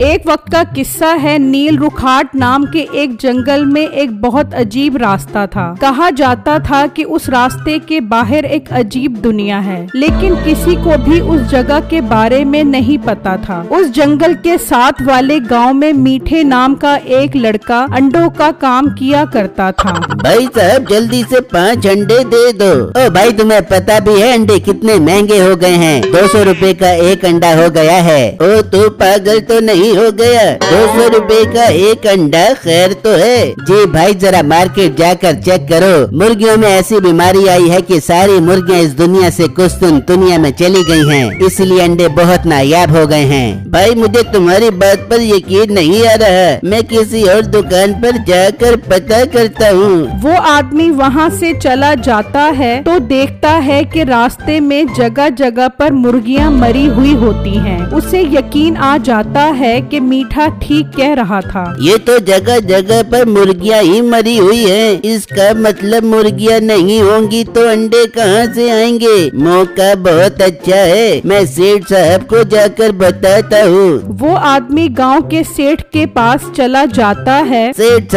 एक वक्त का किस्सा है। नील रुखाट नाम के एक जंगल में एक बहुत अजीब रास्ता था। कहा जाता था कि उस रास्ते के बाहर एक अजीब दुनिया है, लेकिन किसी को भी उस जगह के बारे में नहीं पता था। उस जंगल के साथ वाले गांव में मीठे नाम का एक लड़का अंडों का काम किया करता था। भाई साहब जल्दी से 5 अंडे दे दो। ओ भाई तुम्हें पता भी है अंडे कितने महंगे हो गए हैं? 200 रुपए का एक अंडा हो गया है। ओ तू पागल तो नहीं हो गया? 200 रुपए का एक अंडा खैर तो है। जी भाई जरा मार्केट जाकर चेक करो। मुर्गियों में ऐसी बीमारी आई है कि सारी मुर्गियां इस दुनिया से कुछ दुनिया में चली गई हैं, इसलिए अंडे बहुत नायाब हो गए हैं। भाई मुझे तुम्हारी बात पर यकीन नहीं आ रहा, मैं किसी और दुकान पर जाकर पता करता हूँ। वो आदमी वहाँ से चला जाता है तो देखता है कि रास्ते में जगह जगह पर मुर्गियाँ मरी हुई होती हैं। उसे यकीन आ जाता है कि मीठा ठीक कह रहा था। ये तो जगह जगह पर मुर्गियाँ ही मरी हुई हैं। इसका मतलब मुर्गियाँ नहीं होंगी तो अंडे कहाँ से आएंगे? मौका बहुत अच्छा है, मैं सेठ साहब को जाकर बताता हूँ। वो आदमी गांव के सेठ के पास चला जाता है। सेठ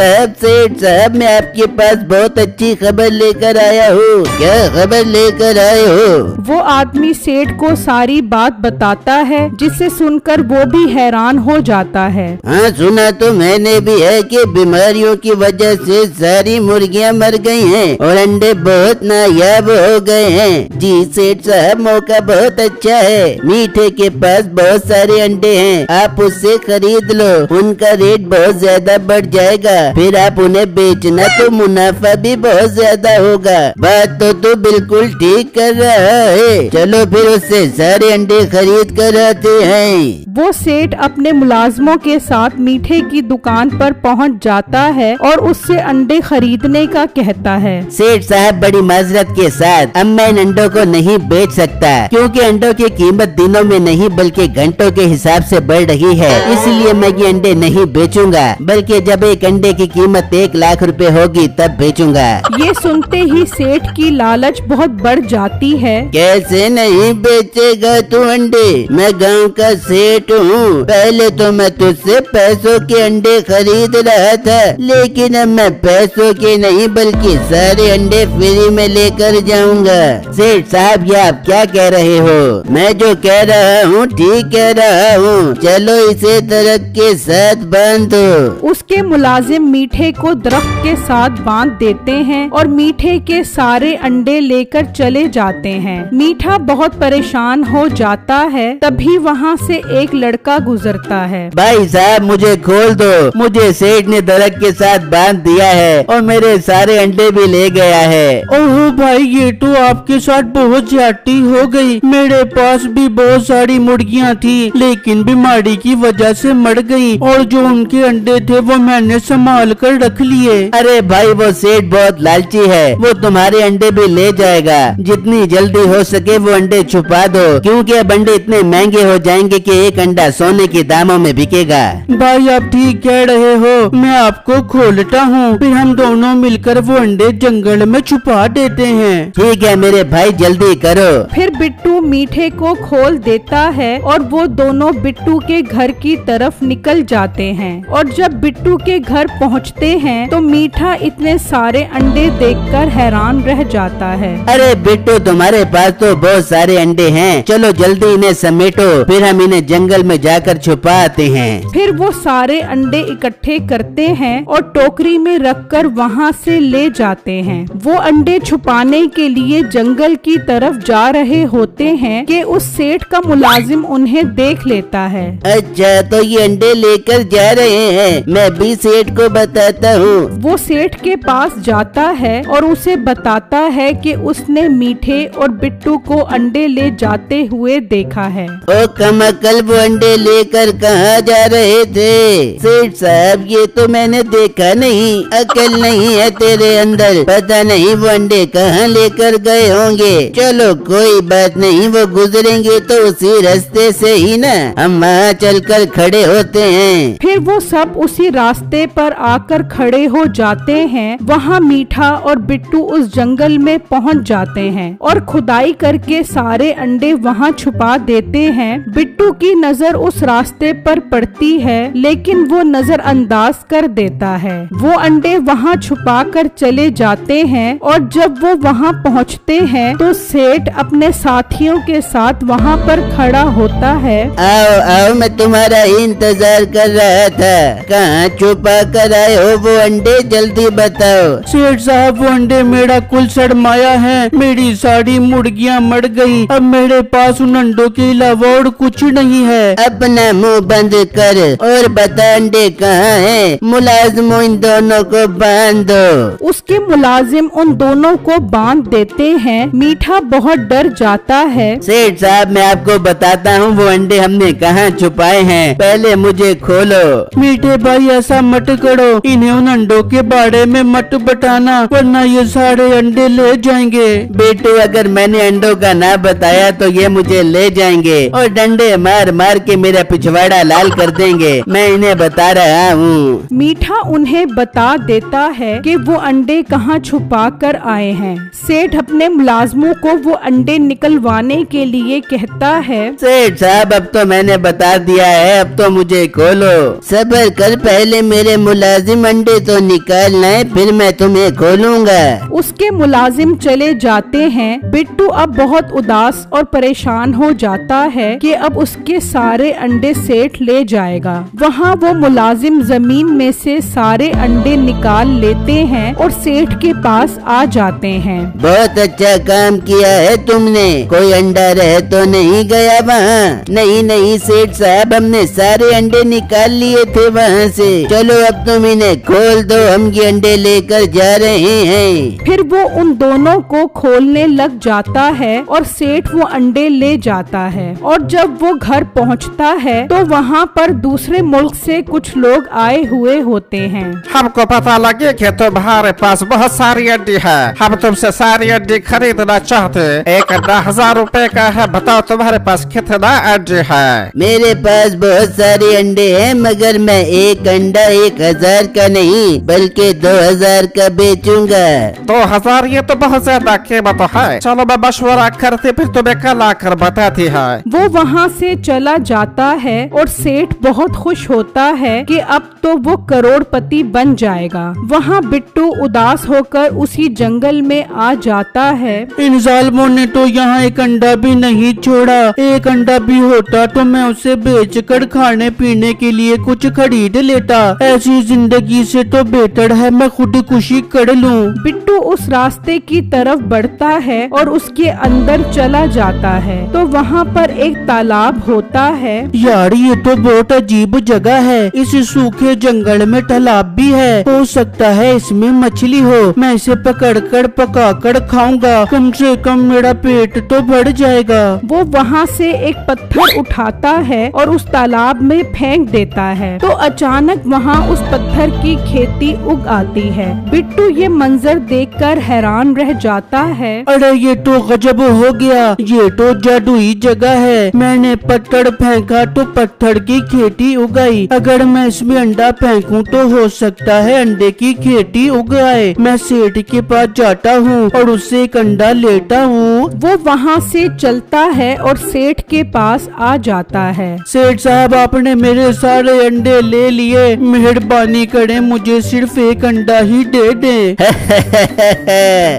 साहब मैं आपके पास बहुत अच्छी खबर लेकर आया हूँ। क्या खबर लेकर आए हो? वो आदमी सेठ को सारी बात बताता है, जिसे सुनकर वो भी हैरान हो जाता है। हाँ सुना तो मैंने भी है कि बीमारियों की वजह से सारी मुर्गियाँ मर गई हैं और अंडे बहुत नायाब हो गए हैं। जी सेठ साहब मौका बहुत अच्छा है, मीठे के पास बहुत सारे अंडे हैं, आप उससे खरीद लो। उनका रेट बहुत ज्यादा बढ़ जाएगा, फिर आप उन्हें बेचना तो मुनाफा भी बहुत ज्यादा होगा। बात तो तू बिल्कुल ठीक कर रहा है, चलो फिर उससे सारे अंडे खरीद कर आते हैं। वो सेठ अपने मुलाजमों के साथ मीठे की दुकान पर पहुंच जाता है और उससे अंडे खरीदने का कहता है। सेठ साहब बड़ी माजरत के साथ अब मैं इन अंडों को नहीं बेच सकता, क्योंकि अंडों की कीमत दिनों में नहीं बल्कि घंटों के हिसाब से बढ़ रही है, इसलिए मैं ये अंडे नहीं बेचूंगा, बल्कि जब एक अंडे की कीमत 1 लाख रुपए होगी तब बेचूंगा। ये सुनते ही सेठ की लालच बहुत बढ़ जाती है। कैसे नहीं बेचेगा तू अंडे? मैं गांव का सेठ हूँ, पहले तो मैं तुझसे पैसों के अंडे खरीद रहा था, लेकिन अब मैं पैसों के नहीं बल्कि सारे अंडे फ्री में लेकर जाऊंगा। सेठ साहब ये आप क्या कह रहे हो? मैं जो कह रहा हूँ ठीक कह रहा हूँ, चलो इसे दरख्त के साथ बांध दो। उसके मुलाजिम मीठे को दरख्त के साथ बांध देते हैं और मीठे के सारे अंडे लेकर चले जाते हैं। मीठा बहुत परेशान हो जाता है, तभी वहाँ से एक लड़का गुजरता है। भाई साहब मुझे खोल दो, मुझे सेठ ने दरख्त के साथ बांध दिया है और मेरे सारे अंडे भी ले गया है। ओह भाई ये तो आपके साथ बहुत ज्यादती हो गई। मेरे पास भी बहुत सारी मुर्गियाँ थी, लेकिन बीमारी की वजह से मर गई और जो उनके अंडे थे वो मैंने संभाल कर रख लिए। अरे भाई वो सेठ बहुत लालची है, वो तुम्हारे अंडे भी ले जाएगा। जितनी जल्दी हो सके वो अंडे छुपा दो, क्योंकि अब अंडे इतने महंगे हो जाएंगे कि एक अंडा सोने के दामों में बिकेगा। भाई आप ठीक कह रहे हो, मैं आपको खोलता हूँ, फिर हम दोनों मिलकर वो अंडे जंगल में छुपा देते हैं। ठीक है मेरे भाई जल्दी करो। फिर बिट्टू मीठे को खोल देता है और वो दोनों बिट्टू के घर की तरफ निकल जाते हैं। और जब बिट्टू के घर पहुँचते हैं तो मीठा इतने सारे अंडे देखकर हैरान रह जाता है। अरे बिट्टू तुम्हारे पास तो बहुत सारे अंडे हैं, चलो जल्दी इन्हें समेटो, फिर हम इन्हें जंगल में जाकर छुपा आते हैं। फिर वो सारे अंडे इकट्ठे करते हैं और टोकरी में रखकर वहाँ से ले जाते हैं। वो अंडे छुपाने के लिए जंगल की तरफ जा रहे होते हैं कि उस सेठ का मुलाजिम उन्हें देख लेता है। अच्छा तो ये अंडे लेकर जा रहे हैं, मैं भी सेठ को बताता हूँ। वो सेठ के पास जाता है और उसे बताता है कि उसने मीठे और बिट्टू को अंडे ले जाते हुए देखा है। ओ कमकल वो अंडे लेकर कहाँ जा रहे थे? सेठ साहब ये तो मैंने देखा नहीं, अकल नहीं है तेरे अंदर, पता नहीं वो अंडे कहाँ लेकर गए होंगे। चलो कोई बात नहीं, वो गुजरेंगे तो उसी रास्ते से ही ना, हम वहाँ चलकर खड़े होते हैं। फिर वो सब उसी रास्ते पर आकर खड़े हो जाते हैं। वहाँ मीठा और बिट्टू उस जंगल में पहुँच जाते हैं और खुदाई करके सारे अंडे वहाँ छुपा देते हैं। बिट्टू की नजर उस रास्ते पर पड़ती है, लेकिन वो नजरअंदाज कर देता है। वो अंडे वहाँ छुपा कर चले जाते हैं और जब वो वहाँ पहुँचते हैं तो सेठ अपने साथियों के साथ वहाँ पर खड़ा होता है। आओ आओ, मैं तुम्हारा ही इंतजार कर रहा था। कहाँ छुपा कर आए हो वो अंडे, जल्दी बताओ। सेठ साहब, वो अंडे मेरा कुल सड़माया है, मेरी सारी मुर्गियाँ मर गई। अब मेरे पास उन अंडों के अलावा और कुछ नहीं है। अपना मुंह बंद कर और बता अंडे कहाँ हैं। मुलाजिमों, इन दोनों को बांध दो। उसके मुलाजिम उन दोनों को बांध देते हैं। मीठा बहुत डर जाता है। सेठ साहब, मैं आपको बताता हूँ वो अंडे हमने कहाँ छुपाए हैं, पहले मुझे खोलो। मीठे भाई, ऐसा मत करो, इन्हें उन अंडों के बारे में मत बताना, वरना ये सारे अंडे ले जाएंगे। बेटू, अगर मैंने अंडों का ना बताया तो ये मुझे ले जाएंगे और डंडे मार मार के मेरा पिछवाड़ा लाल कर देंगे। मैं इन्हें बता रहा हूँ। मीठा उन्हें बता देता है कि वो अंडे कहाँ छुपा कर आए हैं। सेठ अपने मुलाजमों को वो अंडे निकलवाने के लिए कहता है। सेठ साहब, अब तो मैंने बता दिया है, अब तो मुझे खोलो। सब्र कर, पहले मेरे मुलाजिम अंडे तो निकालना है, फिर मैं तुम्हें खोलूंगा। उसके मुलाजिम चले जाते हैं। बिट्टू अब बहुत उदास और परेशान हो जाता है कि अब उसके सारे अंडे सेठ ले जाएगा। वहाँ वो मुलाजिम जमीन में से सारे अंडे निकाल लेते हैं और सेठ के पास आ जाते हैं। बहुत अच्छा काम किया है तुमने, कोई अंडा रह तो नहीं गया वहाँ? नहीं नहीं सेठ साहब, हमने सारे अंडे निकाल लिए थे वहाँ से। चलो अब तुम इन्हें खोल दो, हम ये अंडे लेकर जा रहे हैं। फिर वो उन दोनों को खोलने लग जाता है और सेठ वो अंडे ले जाता है। और जब वो घर पहुंचता है तो वहाँ पर दूसरे मुल्क से कुछ लोग आए हुए होते हैं। हमको पता लगे कि तुम्हारे पास बहुत सारी अंडी है, हम तुमसे सारी अंडी खरीदना चाहते। एक अंडा 1000 रुपए का है, बताओ तुम्हारे पास कितना अंडे है? मेरे पास बहुत सारे अंडे हैं, मगर मैं एक अंडा 1000 का नहीं बल्कि 2000 का बेचूंगा। 2000? ये तो बहुत ज्यादा कीमत है। चलो मैं मशवरा करते, फिर तुम्हें कल आकर बताती है। वो वहाँ से चला जाता है और सेठ बहुत खुश होता है कि अब तो वो करोड़पति बन जाएगा। वहाँ बिट्टू उदास होकर उसी जंगल में आ जाता है। इन जालिमों ने तो यहाँ एक अंडा भी नहीं छोड़ा। एक अंडा भी होता तो मैं उसे बेचकर खाने पीने के लिए कुछ खरीद लेता। ऐसी जिंदगी से तो बेहतर है मैं खुदकुशी कर लूं। बिट्टू उस रास्ते की तरफ बढ़ता है और उसके अंदर चला जाता है तो वहाँ पर एक तालाब होता है। यार, ये तो बहुत अजीब जगह है। इस सूखे जंगल में तालाब भी है। हो सकता है इसमें मछली हो। मैं इसे पकड़कर पकाकर खाऊंगा, कम से कम मेरा पेट तो भर जाएगा। वो वहाँ से एक पत्थर उठाता है और उस तालाब में फेंक देता है तो अचानक वहाँ उस पत्थर की खेती उग आती है। बिट्टू ये मंजर देखकर हैरान रह जाता है। अरे ये तो गजब हो गया, ये तो जादुई जगह है। मैंने पत्थर फेंका तो पत्थर की खेती उगाई। अगर मैं इसमें अंडा फेंकूं तो हो सकता है अंडे की खेती उग आए। मैं सेठ के पास जाता हूँ और उससे एक अंडा लेता हूँ। वो वहाँ से चलता है और सेठ के पास आ जाता है। सेठ साहब, आपने मेरे सारे अंडे ले लिए, मेहरबानी करें मुझे सिर्फ एक अंडा ही दे दें।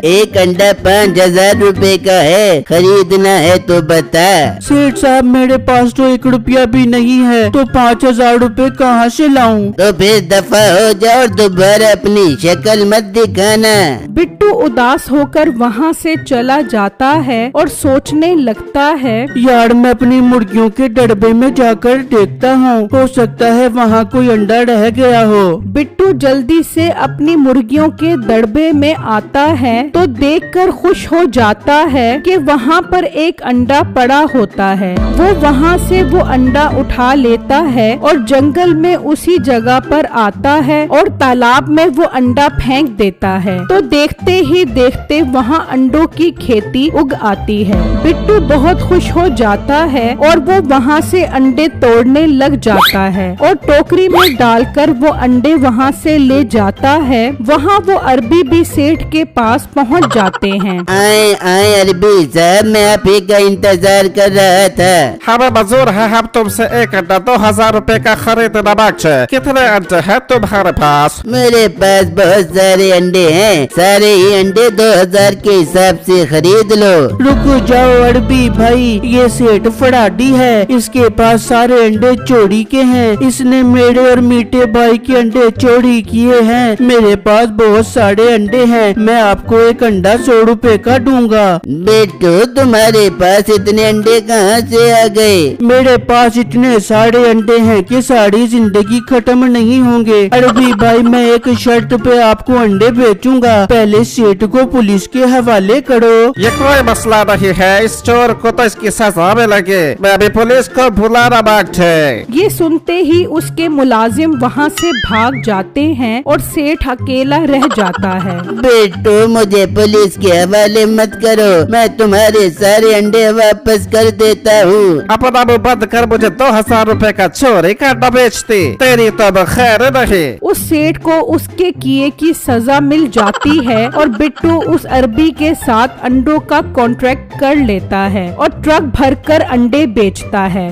एक अंडा 5000 रुपए का है, खरीदना है तो बता। सेठ साहब, मेरे पास तो 1 रुपया भी नहीं है, तो 5000 रुपए कहाँ से लाऊं? तो फिर दफा हो जाओ और दोबारा अपनी शक्ल मत दिखाना। बिट्टू उदास होकर वहाँ से चला जाता है और सोचने लगता है। यार, मैं अपनी मुर्गियों के डब्बे में जाकर देखता हूँ, हो सकता है वहाँ कोई अंडा रह गया हो। बिट्टू जल्दी से अपनी मुर्गियों के दड़बे में आता है तो देखकर खुश हो जाता है कि वहाँ पर एक अंडा पड़ा होता है। वो वहाँ से वो अंडा उठा लेता है और जंगल में उसी जगह पर आता है और तालाब में वो अंडा फेंक देता है तो देखते ही देखते वहाँ अंडों की खेती उग आती है। बिट्टू बहुत खुश हो जाता है और वो वहाँ से अंडे तोड़ने लग जाता है और टोकरी में डालकर वो अंडे वहाँ से ले जाता है। वहाँ वो अरबी भी सेठ के पास पहुँच जाते हैं। आए अरबी साहब, मैं आप ही का इंतजार कर रहा था। हमें मंजूर है, हम तुमसे एक एक अंडा 2000 रुपए का खरीदना बाटे। कितने अंडे हैं तुम्हारे पास? मेरे पास बहुत सारे अंडे हैं, सारे ही अंडे 2000 के हिसाब से खरीद लो। रुको जाओ अरबी भाई, ये सेठ फड़ाडी है, इसके पास सारे अंडे चोरी के हैं। इसने मेरे और मीठे भाई के अंडे चोरी किए हैं। मेरे पास बहुत सारे अंडे हैं, मैं आपको एक अंडा 100 रुपए का दूंगा। बेटू तुम्हारे पास इतने अंडे कहाँ से आ गए? मेरे पास इतने सारे अंडे हैं कि सारी जिंदगी खत्म नहीं होंगे। अरबी भाई मैं एक शर्त पे आपको अंडे बेचूंगा, पहले सेठ को पुलिस के हवाले करो। ये कोई मसला नहीं है, इस चोर को तो इसकी सजा में लगे। मैं अभी पुलिस को बुलाना बाटे। ये सुनते ही उसके मुलाजिम वहाँ से भाग जाते हैं और सेठ अकेला रह जाता है। बेटू मुझे पुलिस के हवाले मत करो, मैं तुम्हारे सारे अंडे वापस कर देता हूँ। अपना मुंह बंद कर, मुझे 2000 रुपए का चोरी का अंडा बेचती, तेरी तो खैर नहीं। उस सेठ को उसके किए की सजा मिल जाती है और बिट्टू उस अरबी के साथ अंडों का कॉन्ट्रैक्ट कर लेता है और ट्रक भरकर अंडे बेचता है।